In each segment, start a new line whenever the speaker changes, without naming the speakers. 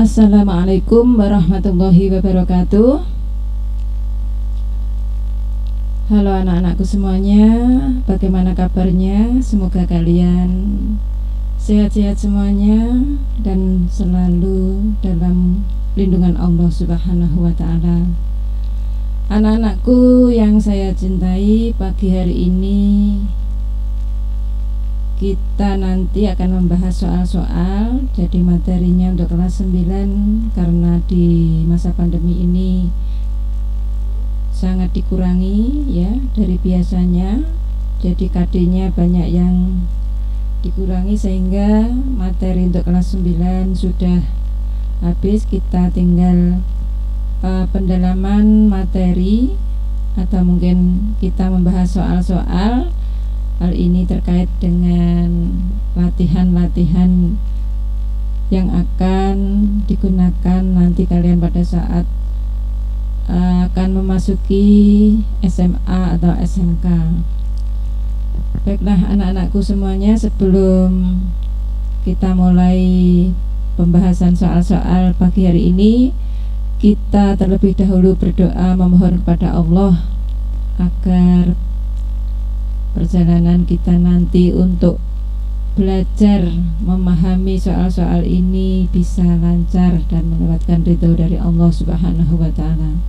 Assalamualaikum warahmatullahi wabarakatuh. Halo anak-anakku semuanya, bagaimana kabarnya? Semoga kalian sehat-sehat semuanya dan selalu dalam lindungan Allah Subhanahu wa ta'ala. Anak-anakku yang saya cintai, pagi hari ini kita nanti akan membahas soal-soal. Jadi materinya untuk kelas 9 karena di masa pandemi ini sangat dikurangi ya dari biasanya. Jadi KD-nya banyak yang dikurangi sehingga materi untuk kelas 9 sudah habis. Kita tinggal pendalaman materi atau mungkin kita membahas soal-soal. Hal ini terkait dengan latihan-latihan yang akan digunakan nanti kalian pada saat akan memasuki SMA atau SMK. Baiklah anak-anakku semuanya, sebelum kita mulai pembahasan soal-soal pagi hari ini, kita terlebih dahulu berdoa memohon kepada Allah agar perjalanan kita nanti untuk belajar memahami soal-soal ini bisa lancar dan mendapatkan ridho dari Allah Subhanahu wa ta'ala.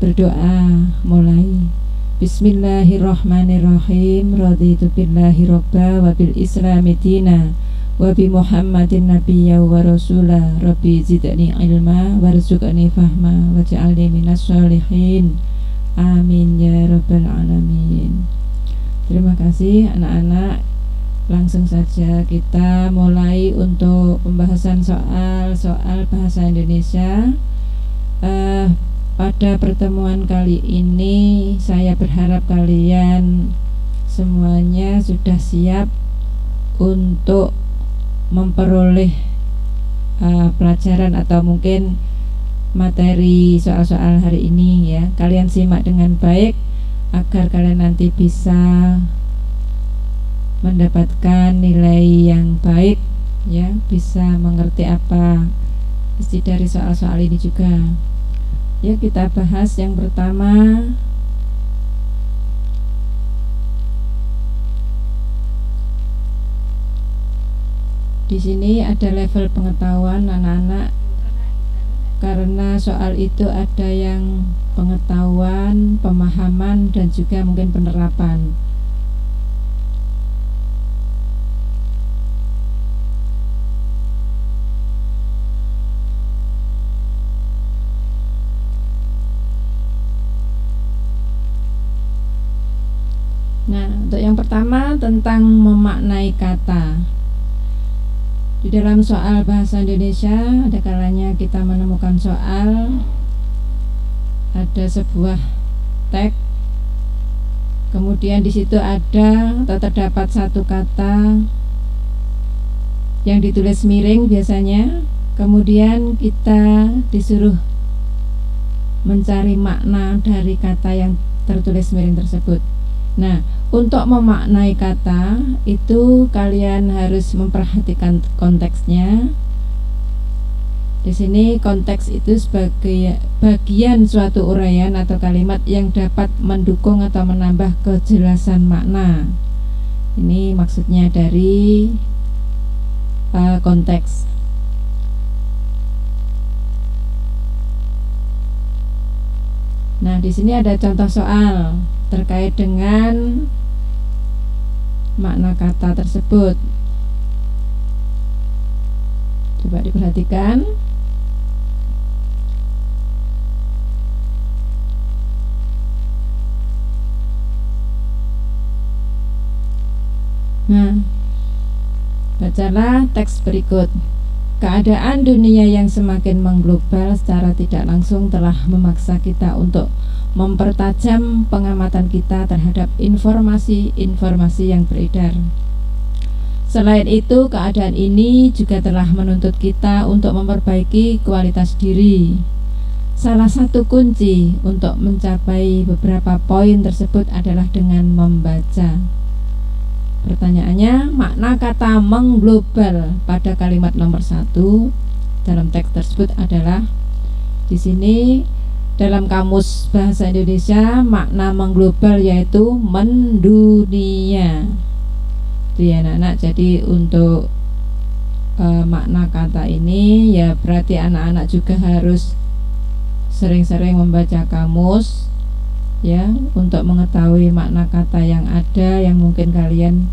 Berdoa mulai. Bismillahirrahmanirrahim. Raditu billahi robba wa bil islami dina wa bi muhammadin nabiyya wa rasula. Rabbi zidni ilma warzuqni fahma waj'alni minas sholihin. Amin ya rabbal alamin. Terima kasih anak-anak. Langsung saja kita mulai untuk pembahasan soal bahasa Indonesia. Pada pertemuan kali ini saya berharap kalian semuanya sudah siap untuk memperoleh pelajaran atau mungkin materi soal-soal hari ini ya. Kalian simak dengan baik agar kalian nanti bisa mendapatkan nilai yang baik ya, bisa mengerti apa isi dari soal-soal ini juga. Ya, kita bahas yang pertama. Di sini ada level pengetahuan anak-anak, karena soal itu ada yang pengetahuan, pemahaman, dan juga mungkin penerapan. Nah, untuk yang pertama tentang memaknai kata. Di dalam soal bahasa Indonesia ada kalanya kita menemukan soal, ada sebuah teks, kemudian di situ ada atau terdapat satu kata yang ditulis miring biasanya, kemudian kita disuruh mencari makna dari kata yang tertulis miring tersebut. Nah, untuk memaknai kata itu kalian harus memperhatikan konteksnya. Di sini konteks itu sebagai bagian suatu uraian atau kalimat yang dapat mendukung atau menambah kejelasan makna. Ini maksudnya dari konteks. Nah, di sini ada contoh soal terkait dengan makna kata tersebut. Coba diperhatikan. Nah, bacalah teks berikut. Keadaan dunia yang semakin mengglobal secara tidak langsung telah memaksa kita untuk mempertajam pengamatan kita terhadap informasi-informasi yang beredar. Selain itu, keadaan ini juga telah menuntut kita untuk memperbaiki kualitas diri. Salah satu kunci untuk mencapai beberapa poin tersebut adalah dengan membaca. Pertanyaannya, makna kata mengglobal pada kalimat nomor 1 dalam teks tersebut adalah di sini dalam kamus bahasa Indonesia makna mengglobal yaitu mendunia. Itu ya anak-anak. Jadi untuk makna kata ini ya berarti anak-anak juga harus sering-sering membaca kamus ya untuk mengetahui makna kata yang ada yang mungkin kalian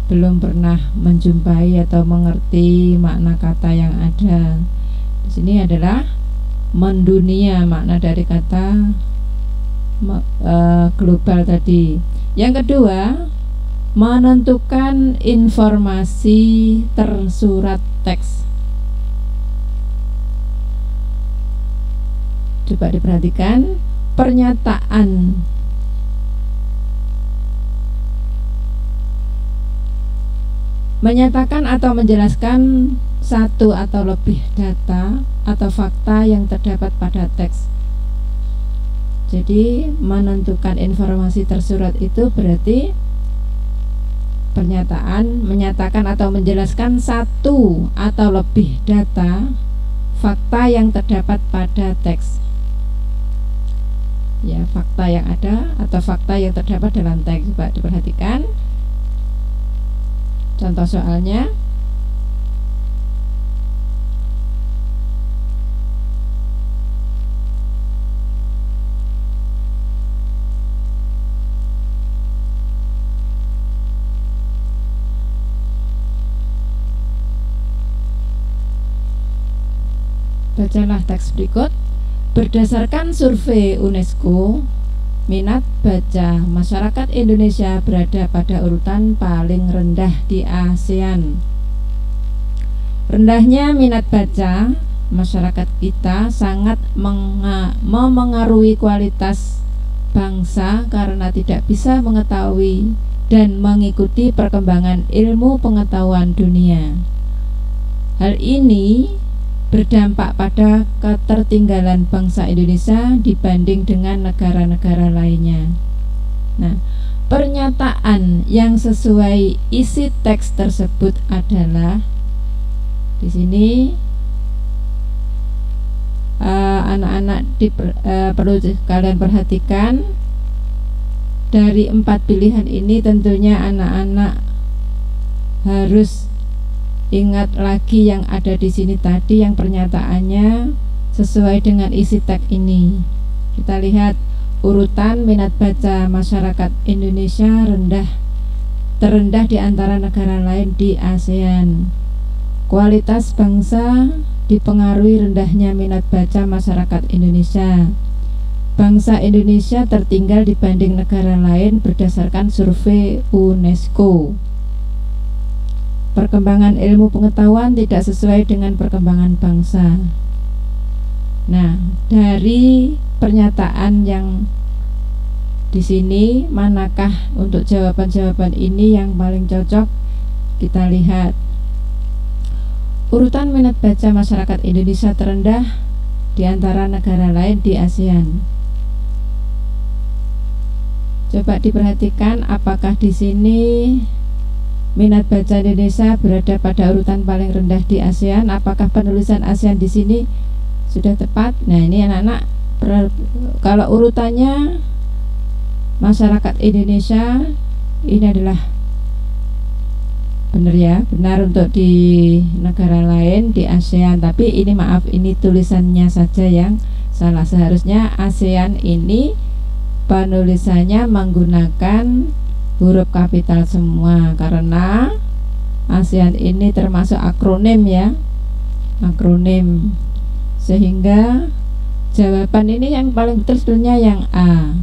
belum pernah menjumpai atau mengerti makna kata yang ada. Di sini adalah mendunia, makna dari kata global tadi. Yang kedua, menentukan informasi tersurat teks. Coba diperhatikan pernyataan menyatakan atau menjelaskan satu atau lebih data atau fakta yang terdapat pada teks. Jadi menentukan informasi tersurat itu berarti pernyataan menyatakan atau menjelaskan satu atau lebih data fakta yang terdapat pada teks. Ya, fakta yang ada atau fakta yang terdapat dalam teks. Coba diperhatikan contoh soalnya. Bacalah teks berikut. Berdasarkan survei UNESCO, minat baca masyarakat Indonesia berada pada urutan paling rendah di ASEAN. Rendahnya minat baca masyarakat kita sangat memengaruhi kualitas bangsa karena tidak bisa mengetahui dan mengikuti perkembangan ilmu pengetahuan dunia. Hal ini berdampak pada ketertinggalan bangsa Indonesia dibanding dengan negara-negara lainnya. Nah, pernyataan yang sesuai isi teks tersebut adalah di sini anak-anak perlu kalian perhatikan dari 4 pilihan ini tentunya anak-anak harus ingat lagi yang ada di sini tadi yang pernyataannya sesuai dengan isi teks ini. Kita lihat urutan minat baca masyarakat Indonesia terendah di antara negara lain di ASEAN. Kualitas bangsa dipengaruhi rendahnya minat baca masyarakat Indonesia. Bangsa Indonesia tertinggal dibanding negara lain berdasarkan survei UNESCO. Perkembangan ilmu pengetahuan tidak sesuai dengan perkembangan bangsa. Nah, dari pernyataan yang di sini, manakah untuk jawaban-jawaban ini yang paling cocok? Kita lihat. Urutan minat baca masyarakat Indonesia terendah di antara negara lain di ASEAN. Coba diperhatikan apakah di sini minat baca Indonesia berada pada urutan paling rendah di ASEAN. Apakah penulisan ASEAN di sini sudah tepat? Nah, ini anak-anak kalau urutannya masyarakat Indonesia ini adalah benar ya, benar untuk di negara lain di ASEAN. Tapi ini maaf, ini tulisannya saja yang salah. Seharusnya ASEAN ini penulisannya menggunakan huruf kapital semua karena ASEAN ini termasuk akronim ya, akronim, sehingga jawaban ini yang paling betul sebenarnya yang A.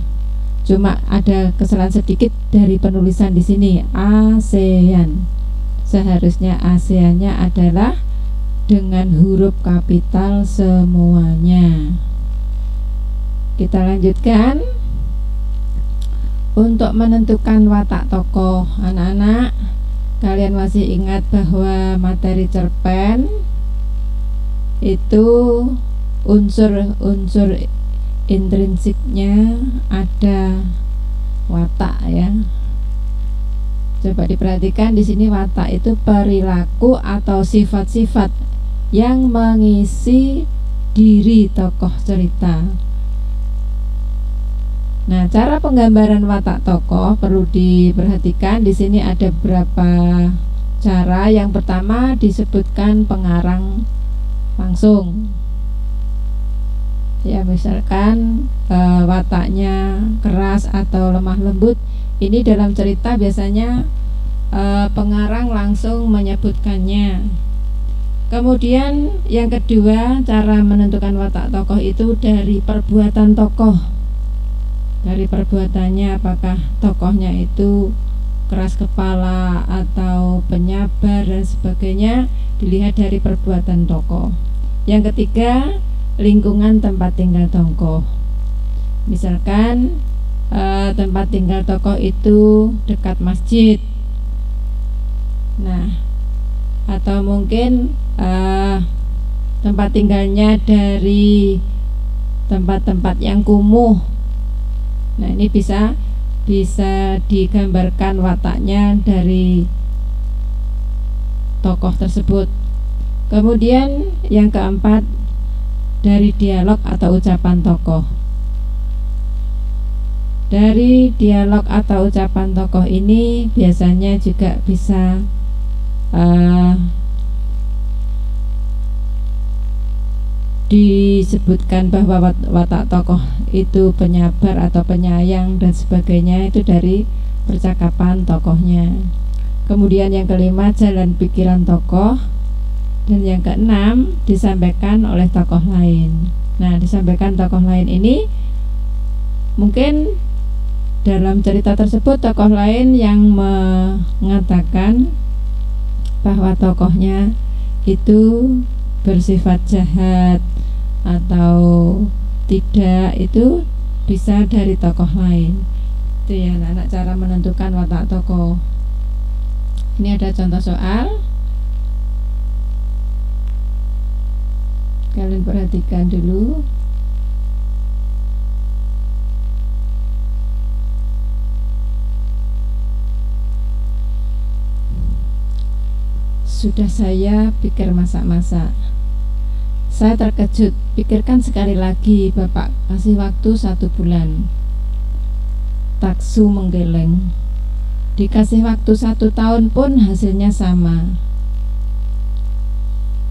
Cuma ada kesalahan sedikit dari penulisan di sini ASEAN. Seharusnya ASEAN-nya adalah dengan huruf kapital semuanya. Kita lanjutkan. Untuk menentukan watak tokoh, anak-anak, kalian masih ingat bahwa materi cerpen itu unsur-unsur intrinsiknya ada watak ya. Coba diperhatikan di sini watak itu perilaku atau sifat-sifat yang mengisi diri tokoh cerita. Nah, cara penggambaran watak tokoh perlu diperhatikan. Di sini ada beberapa cara. Yang pertama disebutkan pengarang langsung. Ya, misalkan wataknya keras atau lemah lembut. Ini dalam cerita biasanya pengarang langsung menyebutkannya. Kemudian yang kedua, cara menentukan watak tokoh itu dari perbuatan tokoh. Dari perbuatannya, apakah tokohnya itu keras kepala atau penyabar dan sebagainya, dilihat dari perbuatan tokoh. Yang ketiga, lingkungan tempat tinggal tokoh. Misalkan tempat tinggal tokoh itu dekat masjid. Nah, atau mungkin tempat tinggalnya dari tempat-tempat yang kumuh. Nah, ini bisa digambarkan wataknya dari tokoh tersebut. Kemudian yang keempat, dari dialog atau ucapan tokoh. Dari dialog atau ucapan tokoh ini biasanya juga bisa disebutkan bahwa watak tokoh itu penyabar atau penyayang dan sebagainya, itu dari percakapan tokohnya. Kemudian yang kelima, jalan pikiran tokoh. Dan yang keenam, disampaikan oleh tokoh lain. Nah, disampaikan tokoh lain ini mungkin dalam cerita tersebut tokoh lain yang mengatakan bahwa tokohnya itu bersifat jahat atau tidak, itu bisa dari tokoh lain. Itu ya anak-anak, cara menentukan watak tokoh. Ini ada contoh soal, kalian perhatikan dulu. Sudah saya pikir masak-masak. Saya terkejut, pikirkan sekali lagi, Bapak kasih waktu 1 bulan. Taksu menggeleng. Dikasih waktu 1 tahun pun hasilnya sama.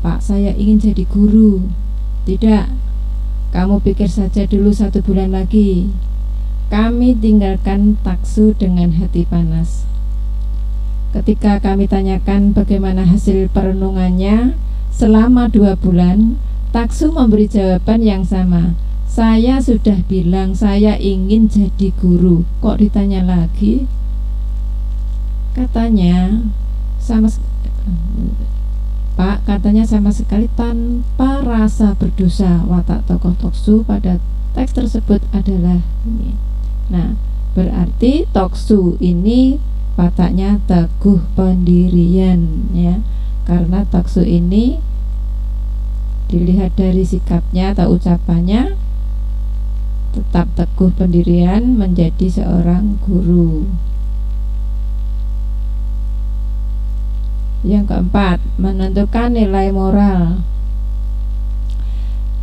Pak, saya ingin jadi guru. Tidak, kamu pikir saja dulu 1 bulan lagi. Kami tinggalkan Taksu dengan hati panas. Ketika kami tanyakan bagaimana hasil perenungannya selama 2 bulan, Taksu memberi jawaban yang sama. Saya sudah bilang saya ingin jadi guru. Kok ditanya lagi? Katanya katanya sama sekali tanpa rasa berdosa. Watak tokoh Taksu pada teks tersebut adalah ini. Nah, berarti Taksu ini wataknya teguh pendirian, ya. Karena Taksu ini dilihat dari sikapnya atau ucapannya tetap teguh pendirian menjadi seorang guru. Yang keempat, menentukan nilai moral.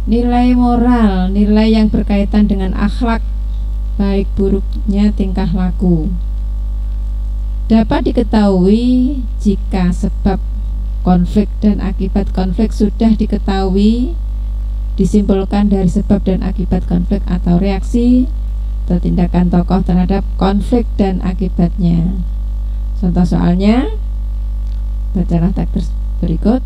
Nilai moral, nilai yang berkaitan dengan akhlak, baik buruknya tingkah laku, dapat diketahui jika sebab konflik dan akibat konflik sudah diketahui, disimpulkan dari sebab dan akibat konflik atau reaksi atau tindakan tokoh terhadap konflik dan akibatnya. Contoh soalnya, bacalah teks berikut.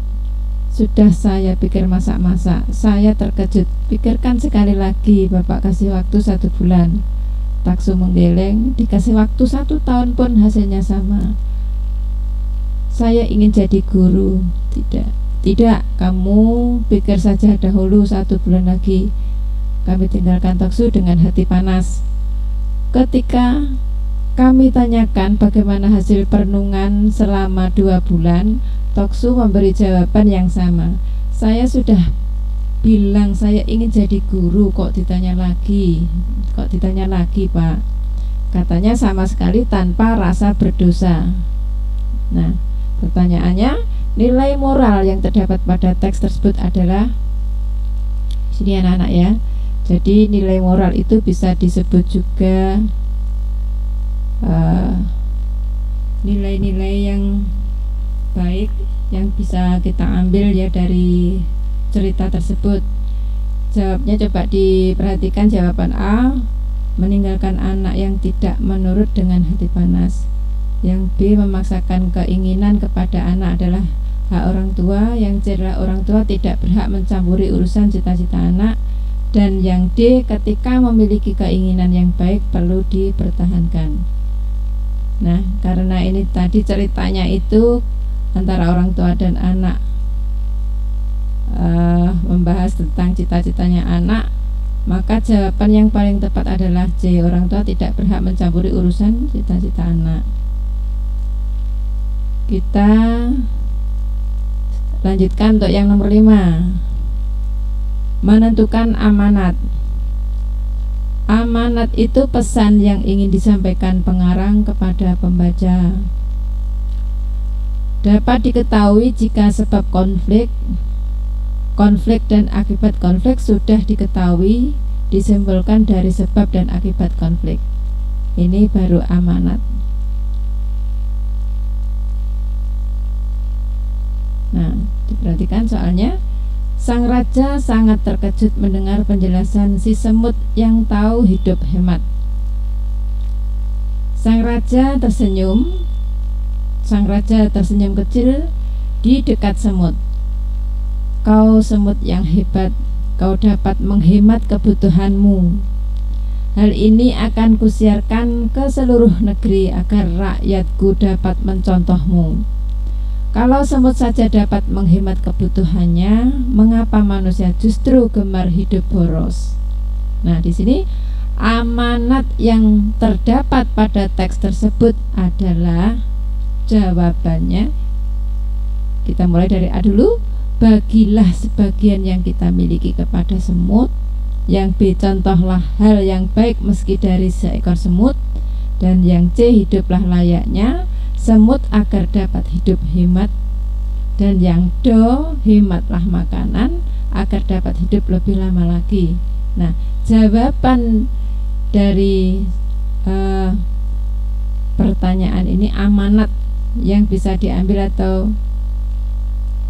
Sudah saya pikir masak-masak, saya terkejut, pikirkan sekali lagi, Bapak kasih waktu 1 bulan. Taksu menggeleng, dikasih waktu 1 tahun pun hasilnya sama. Saya ingin jadi guru. Tidak, kamu pikir saja dahulu 1 bulan lagi. Kami tinggalkan Taksu dengan hati panas. Ketika kami tanyakan bagaimana hasil perenungan selama 2 bulan, Taksu memberi jawaban yang sama. Saya sudah bilang saya ingin jadi guru, kok ditanya lagi? Kok ditanya lagi, Pak? Katanya sama sekali tanpa rasa berdosa. Nah, pertanyaannya, Nilai moral yang terdapat pada teks tersebut adalah, sini anak-anak ya. Jadi nilai moral itu bisa disebut juga nilai-nilai yang baik yang bisa kita ambil ya dari cerita tersebut. Jawabnya coba diperhatikan. Jawaban A, meninggalkan anak yang tidak menurut dengan hati panas. Yang B, memaksakan keinginan kepada anak adalah hak orang tua. Yang C adalah orang tua tidak berhak mencampuri urusan cita-cita anak. Dan yang D, ketika memiliki keinginan yang baik perlu dipertahankan. Nah, karena ini tadi ceritanya itu antara orang tua dan anak, membahas tentang cita-citanya anak, maka jawaban yang paling tepat adalah C, orang tua tidak berhak mencampuri urusan cita-cita anak. Kita lanjutkan untuk yang nomor 5. Menentukan amanat. Amanat itu pesan yang ingin disampaikan pengarang kepada pembaca. Dapat diketahui jika sebab konflik dan akibat konflik sudah diketahui, disimpulkan dari sebab dan akibat konflik. Ini baru amanat. Nah, diperhatikan soalnya. Sang raja sangat terkejut mendengar penjelasan si semut yang tahu hidup hemat. Sang raja tersenyum kecil di dekat semut. Kau semut yang hebat, kau dapat menghemat kebutuhanmu. Hal ini akan kusiarkan ke seluruh negeri agar rakyatku dapat mencontohmu. Kalau semut saja dapat menghemat kebutuhannya, mengapa manusia justru gemar hidup boros? Nah, di sini amanat yang terdapat pada teks tersebut adalah jawabannya. Kita mulai dari A dulu. Bagilah sebagian yang kita miliki kepada semut. Yang B, contohlah hal yang baik meski dari seekor semut. Dan yang C, hiduplah layaknya semut agar dapat hidup hemat. Dan yang D, hematlah makanan agar dapat hidup lebih lama lagi. Nah, jawaban dari pertanyaan ini, amanat yang bisa diambil atau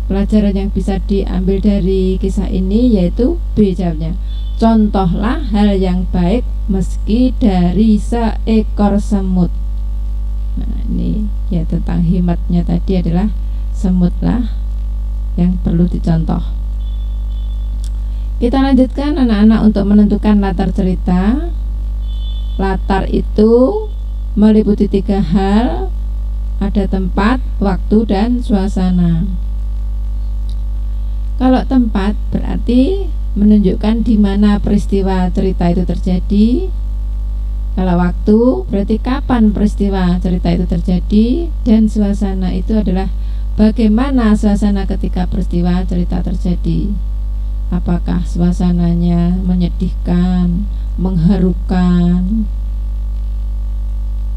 pelajaran yang bisa diambil dari kisah ini yaitu B jawabnya. Contohlah hal yang baik meski dari seekor semut. Nah, ini ya tentang hematnya tadi adalah semutlah yang perlu dicontoh. Kita lanjutkan anak-anak untuk menentukan latar cerita. Latar itu meliputi 3 hal, ada tempat, waktu, dan suasana. Kalau tempat berarti menunjukkan di mana peristiwa cerita itu terjadi. Kalau waktu berarti kapan peristiwa cerita itu terjadi. Dan suasana itu adalah bagaimana suasana ketika peristiwa cerita terjadi. Apakah suasananya menyedihkan, mengharukan,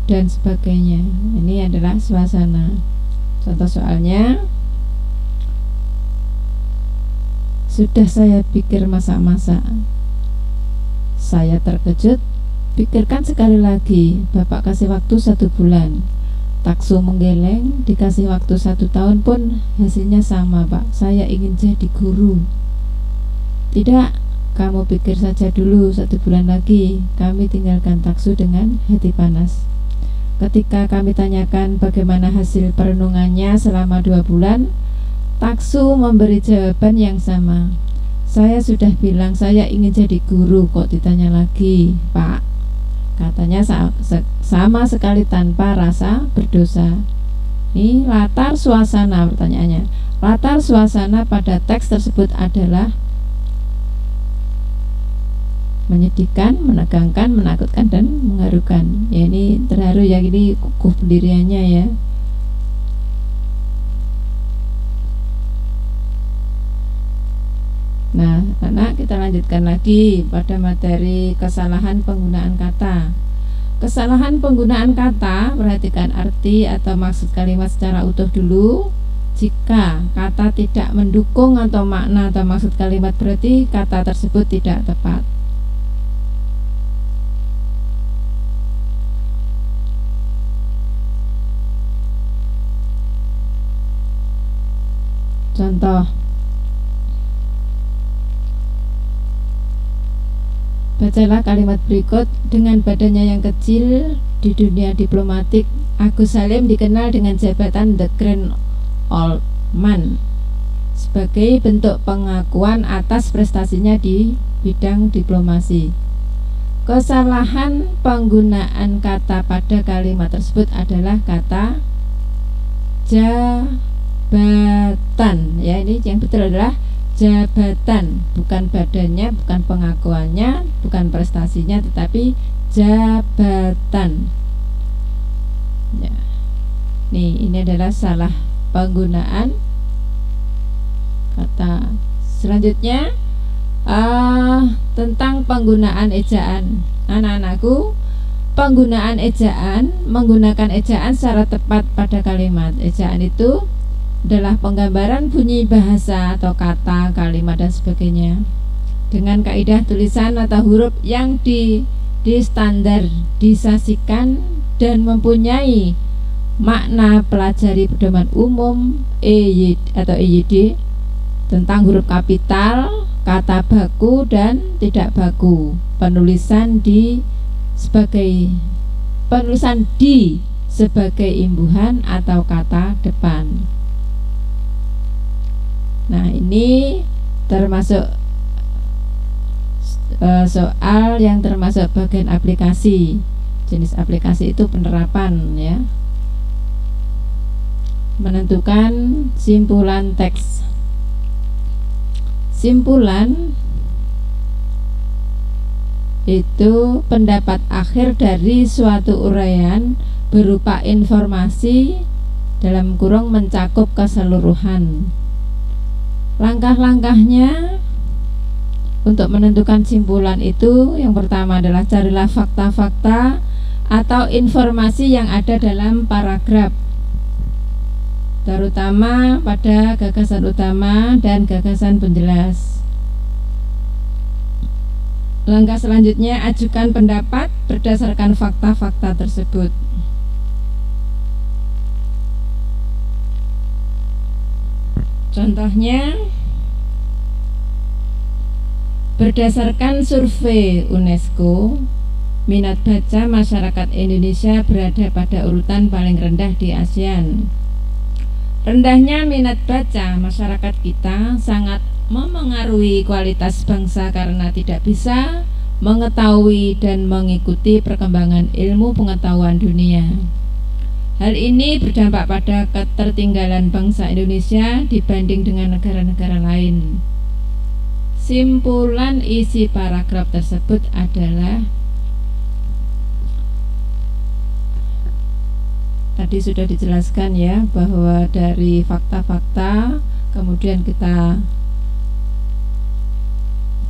dan sebagainya. Ini adalah suasana. Contoh soalnya, sudah saya pikir masak-masak, saya terkejut. Pikirkan sekali lagi, Bapak kasih waktu 1 bulan. Taksu menggeleng, dikasih waktu 1 tahun pun hasilnya sama, Pak. Saya ingin jadi guru. Tidak, kamu pikir saja dulu 1 bulan lagi. Kami tinggalkan Taksu dengan hati panas. Ketika kami tanyakan bagaimana hasil perenungannya selama 2 bulan, Taksu memberi jawaban yang sama. Saya sudah bilang saya ingin jadi guru, kok ditanya lagi, Pak? Katanya sama sekali tanpa rasa berdosa. Ini latar suasana pertanyaannya. Latar suasana pada teks tersebut adalah menyedihkan, menegangkan, menakutkan, dan mengharukan. Ya, ini terharu ya, ini kukuh pendiriannya ya. Nah, anak, kita lanjutkan lagi pada materi kesalahan penggunaan kata. Kesalahan penggunaan kata, perhatikan arti atau maksud kalimat secara utuh dulu. Jika kata tidak mendukung atau makna atau maksud kalimat, berarti kata tersebut tidak tepat. Contoh, bacalah kalimat berikut. Dengan badannya yang kecil di dunia diplomatik, Agus Salim dikenal dengan jabatan The Grand Old Man sebagai bentuk pengakuan atas prestasinya di bidang diplomasi. Kesalahan penggunaan kata pada kalimat tersebut adalah kata jabatan. Ya, ini yang betul adalah jabatan, bukan badannya, bukan pengakuannya, bukan prestasinya, tetapi jabatan. Ya. Nih, ini adalah salah penggunaan kata. Selanjutnya tentang penggunaan ejaan. Anak-anakku, penggunaan ejaan, menggunakan ejaan secara tepat pada kalimat. Ejaan itu adalah penggambaran bunyi bahasa atau kata, kalimat, dan sebagainya dengan kaidah tulisan atau huruf yang distandarisasikan dan mempunyai makna pelajari pedoman umum EYD tentang huruf kapital, kata baku dan tidak baku, penulisan di sebagai imbuhan atau kata depan. Nah, ini termasuk soal yang termasuk bagian aplikasi. Jenis aplikasi itu penerapan, ya. Menentukan simpulan teks. Simpulan itu pendapat akhir dari suatu uraian berupa informasi dalam kurung mencakup keseluruhan. Langkah-langkahnya untuk menentukan simpulan itu, yang pertama adalah carilah fakta-fakta atau informasi yang ada dalam paragraf, terutama pada gagasan utama dan gagasan penjelas. Langkah selanjutnya, ajukan pendapat berdasarkan fakta-fakta tersebut. Contohnya, berdasarkan survei UNESCO, minat baca masyarakat Indonesia berada pada urutan paling rendah di ASEAN. Rendahnya minat baca masyarakat kita sangat memengaruhi kualitas bangsa karena tidak bisa mengetahui dan mengikuti perkembangan ilmu pengetahuan dunia. Hal ini berdampak pada ketertinggalan bangsa Indonesia dibanding dengan negara-negara lain. Simpulan isi paragraf tersebut adalah, tadi sudah dijelaskan ya, bahwa dari fakta-fakta, kemudian kita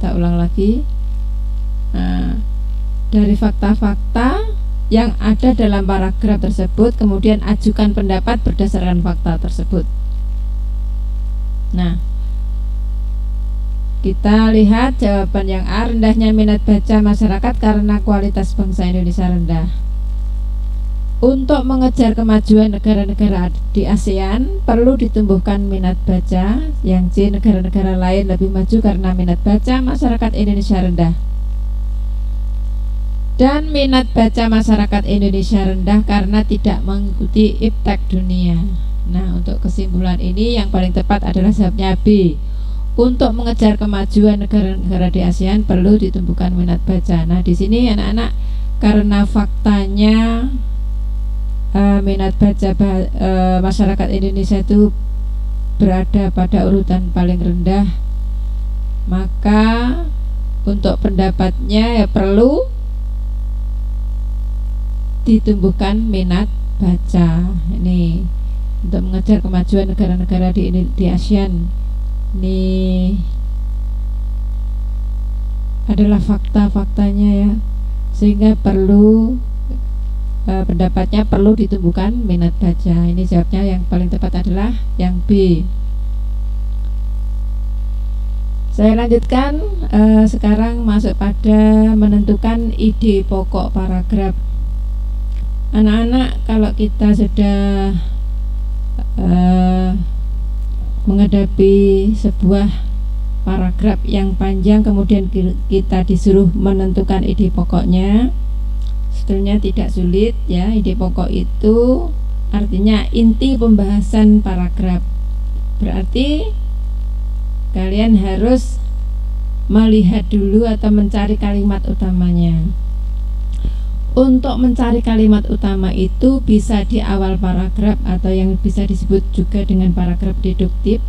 ulang lagi. Nah, dari fakta-fakta yang ada dalam paragraf tersebut, kemudian ajukan pendapat berdasarkan fakta tersebut. Nah, kita lihat jawaban yang A, rendahnya minat baca masyarakat karena kualitas bangsa Indonesia rendah. Untuk mengejar kemajuan negara-negara di ASEAN perlu ditumbuhkan minat baca. Yang C, negara-negara lain lebih maju karena minat baca masyarakat Indonesia rendah. Dan minat baca masyarakat Indonesia rendah karena tidak mengikuti iptek dunia. Nah, untuk kesimpulan ini yang paling tepat adalah jawabnya B. Untuk mengejar kemajuan negara-negara di ASEAN perlu ditumbuhkan minat baca. Nah, di sini anak-anak, karena faktanya minat baca masyarakat Indonesia itu berada pada urutan paling rendah, maka untuk pendapatnya ya perlu ditumbuhkan minat baca. Ini untuk mengejar kemajuan negara-negara di ASEAN. Ini adalah fakta-faktanya ya, sehingga perlu pendapatnya perlu ditumbuhkan minat baca. Ini jawabnya yang paling tepat adalah yang B. Saya lanjutkan, sekarang masuk pada menentukan ide pokok paragraf. Anak-anak, kalau kita sudah menghadapi sebuah paragraf yang panjang, kemudian kita disuruh menentukan ide pokoknya, sebetulnya tidak sulit ya. Ide pokok itu artinya inti pembahasan paragraf. Berarti kalian harus melihat dulu atau mencari kalimat utamanya. Untuk mencari kalimat utama itu bisa di awal paragraf atau yang bisa disebut juga dengan paragraf deduktif.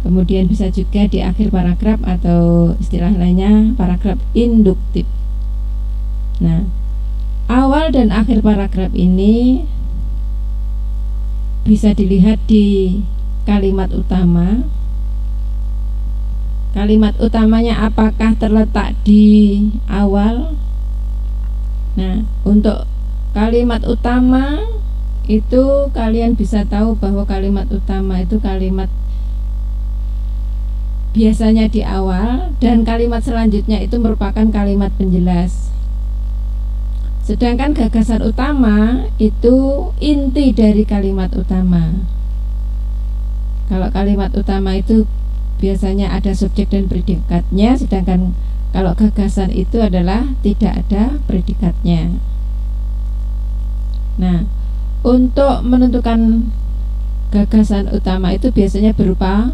Kemudian bisa juga di akhir paragraf atau istilah lainnya paragraf induktif. Nah, awal dan akhir paragraf ini bisa dilihat di kalimat utama. Kalimat utamanya apakah terletak di awal? Nah, untuk kalimat utama itu kalian bisa tahu bahwa kalimat utama itu kalimat biasanya di awal, dan kalimat selanjutnya itu merupakan kalimat penjelas. Sedangkan gagasan utama itu inti dari kalimat utama. Kalau kalimat utama itu biasanya ada subjek dan predikatnya, sedangkan kalau gagasan itu adalah tidak ada predikatnya. Nah, untuk menentukan gagasan utama itu biasanya berupa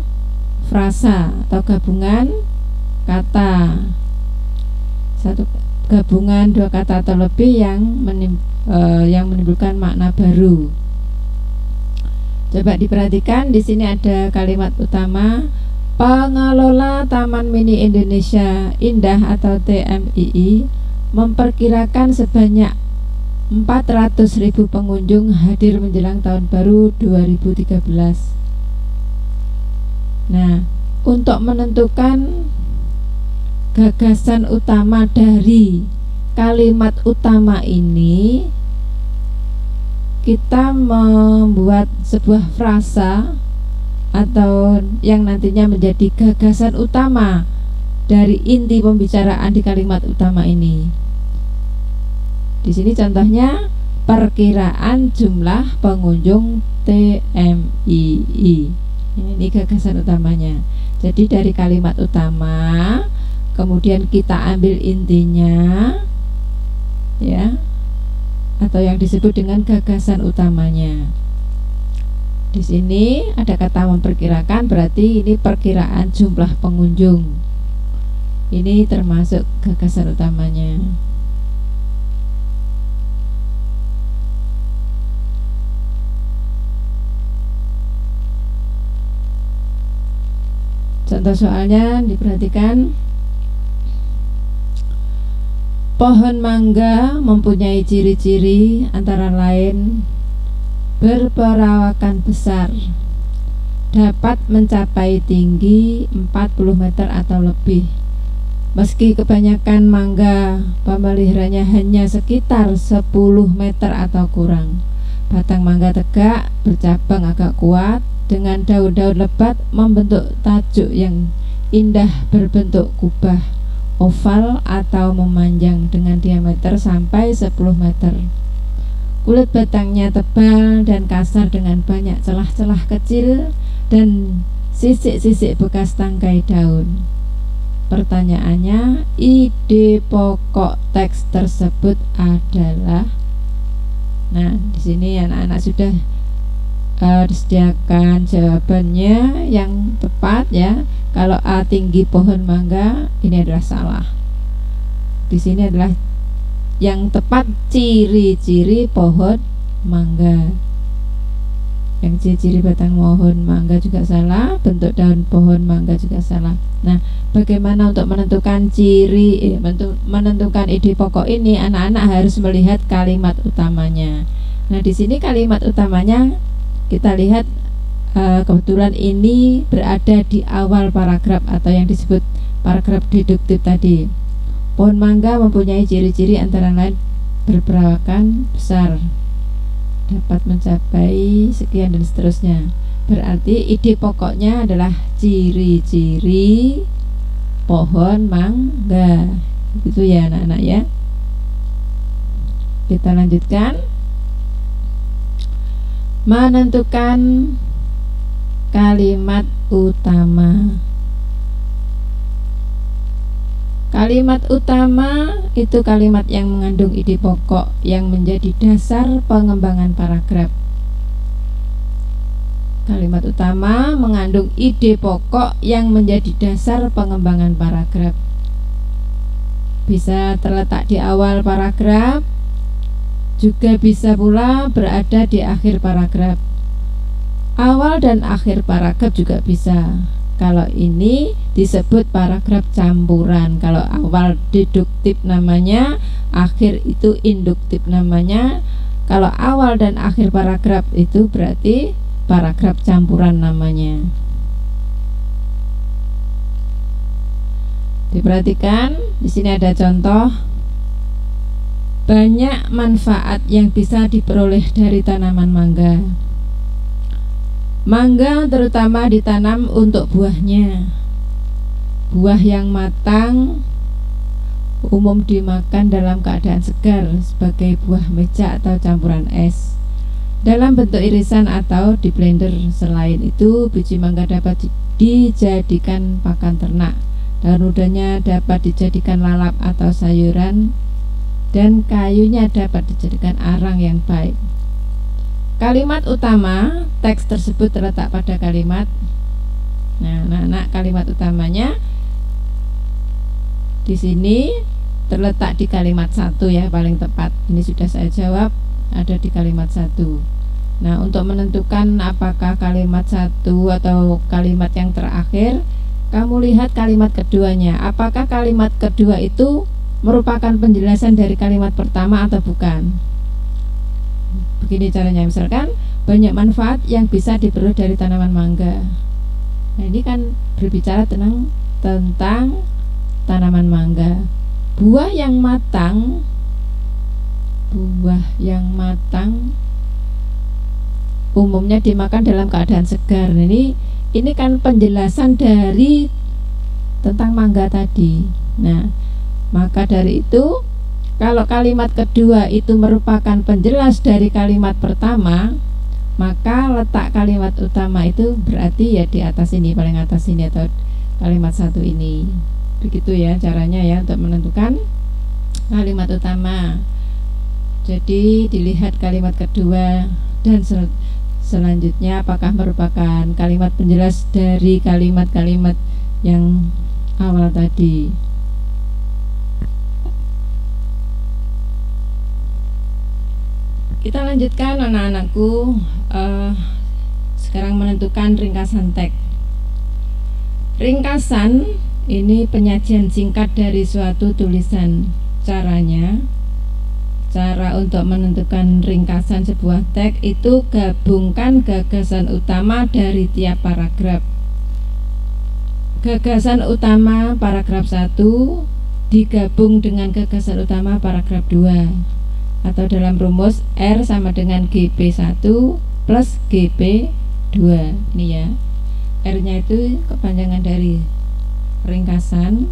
frasa atau gabungan kata, satu gabungan dua kata atau lebih yang menimbulkan makna baru. Coba diperhatikan, di sini ada kalimat utama: pengelola Taman Mini Indonesia Indah atau TMII memperkirakan sebanyak 400.000 pengunjung hadir menjelang tahun baru 2013. Nah, untuk menentukan gagasan utama dari kalimat utama ini, kita membuat sebuah frasa atau yang nantinya menjadi gagasan utama dari inti pembicaraan di kalimat utama ini. Di sini contohnya perkiraan jumlah pengunjung TMII. Ini gagasan utamanya. Jadi dari kalimat utama kemudian kita ambil intinya ya, atau yang disebut dengan gagasan utamanya. Di sini ada kata memperkirakan, berarti ini perkiraan jumlah pengunjung. Ini termasuk gagasan utamanya. Contoh soalnya diperhatikan. Pohon mangga mempunyai ciri-ciri antara lain berperawakan besar, dapat mencapai tinggi 40 meter atau lebih. Meski kebanyakan mangga pemeliharanya hanya sekitar 10 meter atau kurang. Batang mangga tegak, bercabang agak kuat, dengan daun-daun lebat membentuk tajuk yang indah berbentuk kubah oval atau memanjang dengan diameter sampai 10 meter. Kulit batangnya tebal dan kasar dengan banyak celah-celah kecil dan sisik-sisik bekas tangkai daun. Pertanyaannya, ide pokok teks tersebut adalah. Nah, di sini anak-anak sudah disediakan jawabannya yang tepat ya. Kalau A tinggi pohon mangga, ini adalah salah. Di sini adalah yang tepat ciri-ciri pohon mangga. Yang ciri-ciri batang pohon mangga juga salah, bentuk daun pohon mangga juga salah. Nah, bagaimana untuk menentukan menentukan ide pokok ini? Anak-anak harus melihat kalimat utamanya. Nah, di sini kalimat utamanya kita lihat kebetulan ini berada di awal paragraf atau yang disebut paragraf deduktif tadi. Pohon mangga mempunyai ciri-ciri antara lain berperawakan besar, dapat mencapai sekian dan seterusnya. Berarti ide pokoknya adalah ciri-ciri pohon mangga. Gitu ya anak-anak ya. Kita lanjutkan. Menentukan kalimat utama. Kalimat utama itu kalimat yang mengandung ide pokok yang menjadi dasar pengembangan paragraf. Kalimat utama mengandung ide pokok yang menjadi dasar pengembangan paragraf. Bisa terletak di awal paragraf, juga bisa pula berada di akhir paragraf. Awal dan akhir paragraf juga bisa. Kalau ini disebut paragraf campuran. Kalau awal deduktif namanya, akhir itu induktif namanya. Kalau awal dan akhir paragraf itu berarti paragraf campuran namanya. Diperhatikan, di sini ada contoh. Banyak manfaat yang bisa diperoleh dari tanaman mangga. Mangga terutama ditanam untuk buahnya. Buah yang matang umum dimakan dalam keadaan segar sebagai buah meja atau campuran es, dalam bentuk irisan atau di blender. Selain itu, biji mangga dapat dijadikan pakan ternak. Daun mudanya dapat dijadikan lalap atau sayuran, dan kayunya dapat dijadikan arang yang baik. Kalimat utama teks tersebut terletak pada kalimat. Nah, anak-anak, kalimat utamanya di sini terletak di kalimat 1 ya, paling tepat. Ini sudah saya jawab, ada di kalimat 1. Nah, untuk menentukan apakah kalimat 1 atau kalimat yang terakhir, kamu lihat kalimat keduanya. Apakah kalimat kedua itu merupakan penjelasan dari kalimat pertama atau bukan? Begini caranya, misalkan banyak manfaat yang bisa diperoleh dari tanaman mangga. Nah, ini kan berbicara tentang tanaman mangga. Buah yang matang umumnya dimakan dalam keadaan segar. Nah, ini kan penjelasan dari tentang mangga tadi. Nah, maka dari itu, kalau kalimat kedua itu merupakan penjelas dari kalimat pertama, maka letak kalimat utama itu berarti ya di atas ini, paling atas ini, atau kalimat 1 ini. Begitu ya caranya ya untuk menentukan kalimat utama. Jadi dilihat kalimat kedua dan selanjutnya apakah merupakan kalimat penjelas dari kalimat-kalimat yang awal tadi. Kita lanjutkan anak-anakku. Sekarang menentukan ringkasan teks. Ringkasan ini penyajian singkat dari suatu tulisan. Cara untuk menentukan ringkasan sebuah teks itu gabungkan gagasan utama dari tiap paragraf. Gagasan utama paragraf 1 digabung dengan gagasan utama paragraf 2. Atau dalam rumus R sama dengan GP1 plus GP2. Ini ya, R nya itu kepanjangan dari ringkasan,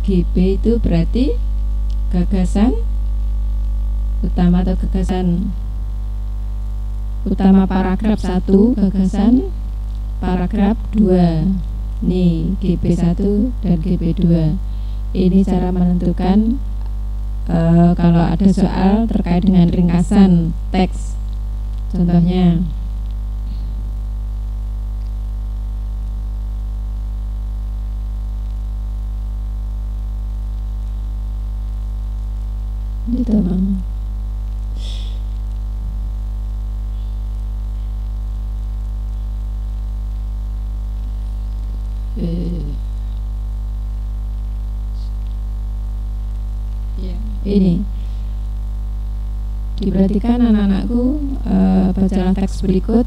GP itu berarti gagasan utama atau gagasan utama paragraf 1, gagasan paragraf 2. Nih GP1 dan GP2. Ini cara menentukan kalau ada soal terkait dengan ringkasan teks. Contohnya, gitu bang. Ini diperhatikan anak-anakku, bacalah teks berikut.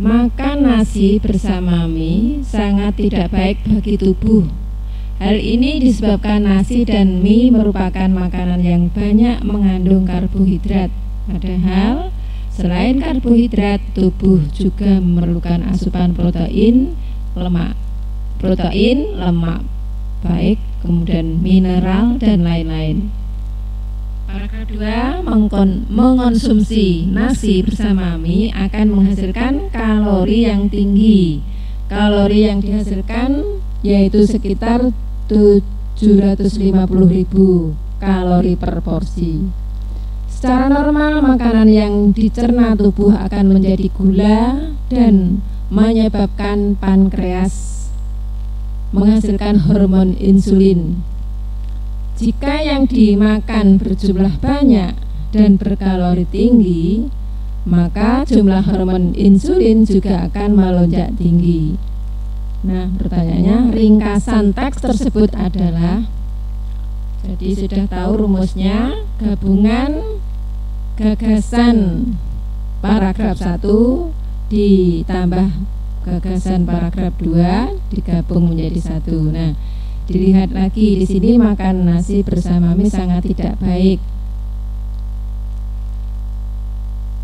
makan nasi bersama mie sangat tidak baik bagi tubuh. Hal ini disebabkan nasi dan mie merupakan makanan yang banyak mengandung karbohidrat. Padahal selain karbohidrat, tubuh juga memerlukan asupan protein, lemak baik, kemudian mineral dan lain-lain. Paragraf 2, mengonsumsi nasi bersama mie akan menghasilkan kalori yang tinggi. Kalori yang dihasilkan yaitu sekitar 750.000 kalori per porsi. Secara normal, makanan yang dicerna tubuh akan menjadi gula dan menyebabkan pankreas menghasilkan hormon insulin. Jika yang dimakan berjumlah banyak dan berkalori tinggi, maka jumlah hormon insulin juga akan melonjak tinggi. Nah, pertanyaannya, ringkasan teks tersebut adalah, jadi sudah tahu rumusnya, gabungan gagasan paragraf 1 ditambah gagasan paragraf 2 digabung menjadi 1. Nah, dilihat lagi di sini, makan nasi bersama mie sangat tidak baik.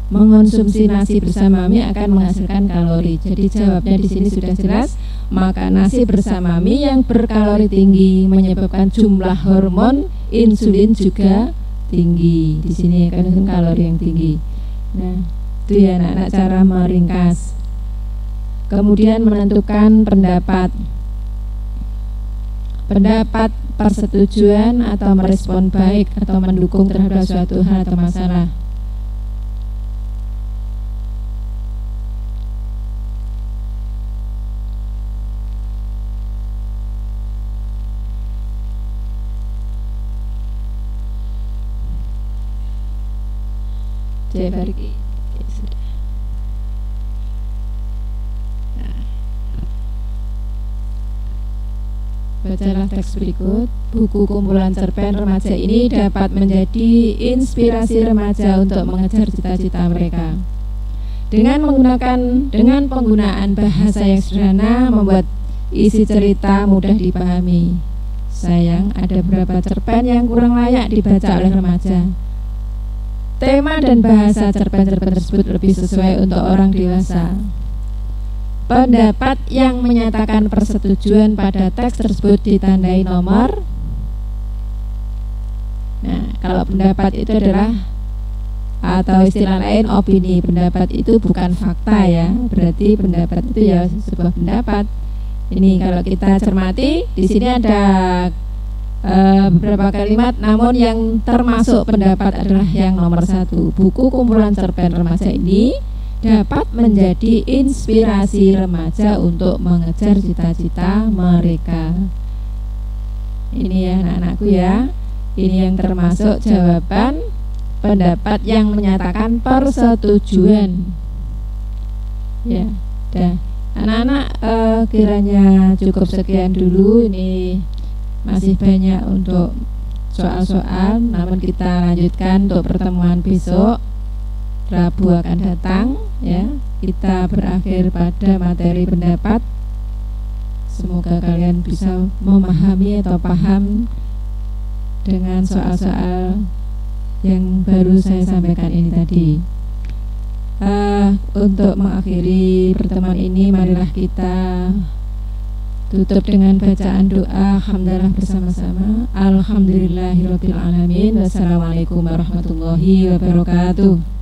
Mengonsumsi nasi bersama mie akan menghasilkan kalori. Jadi jawabnya di sini sudah jelas, makan nasi bersama mie yang berkalori tinggi menyebabkan jumlah hormon insulin juga tinggi. Di sini akan kalori yang tinggi. Nah, itu ya anak-anak cara meringkas. Kemudian menentukan pendapat. Pendapat persetujuan atau merespon baik atau mendukung terhadap suatu hal atau masalah. Sudah. Nah, bacalah teks berikut. Buku kumpulan cerpen remaja ini dapat menjadi inspirasi remaja untuk mengejar cita-cita mereka. Dengan penggunaan bahasa yang sederhana, membuat isi cerita mudah dipahami. Sayang, ada beberapa cerpen yang kurang layak dibaca oleh remaja. Tema dan bahasa cerpen-cerpen tersebut lebih sesuai untuk orang dewasa. Pendapat yang menyatakan persetujuan pada teks tersebut ditandai nomor. Nah, kalau pendapat itu adalah, atau istilah lain, opini. Pendapat itu bukan fakta ya. Berarti pendapat itu ya sebuah pendapat. Ini kalau kita cermati, di sini ada beberapa kalimat, namun yang termasuk pendapat adalah yang nomor 1. Buku kumpulan cerpen remaja ini dapat menjadi inspirasi remaja untuk mengejar cita-cita mereka. Ini ya anak-anakku ya, ini yang termasuk jawaban pendapat yang menyatakan persetujuan. Ya, dah anak-anak, kiranya cukup sekian dulu. Ini masih banyak untuk soal-soal, namun kita lanjutkan untuk pertemuan besok. Rabu akan datang ya. Kita berakhir pada materi pendapat. Semoga kalian bisa memahami atau paham dengan soal-soal yang baru saya sampaikan ini tadi. Untuk mengakhiri pertemuan ini, marilah kita tutup dengan bacaan doa hamdalah bersama-sama. Alhamdulillahirabbil alamin. Wassalamualaikum warahmatullahi wabarakatuh.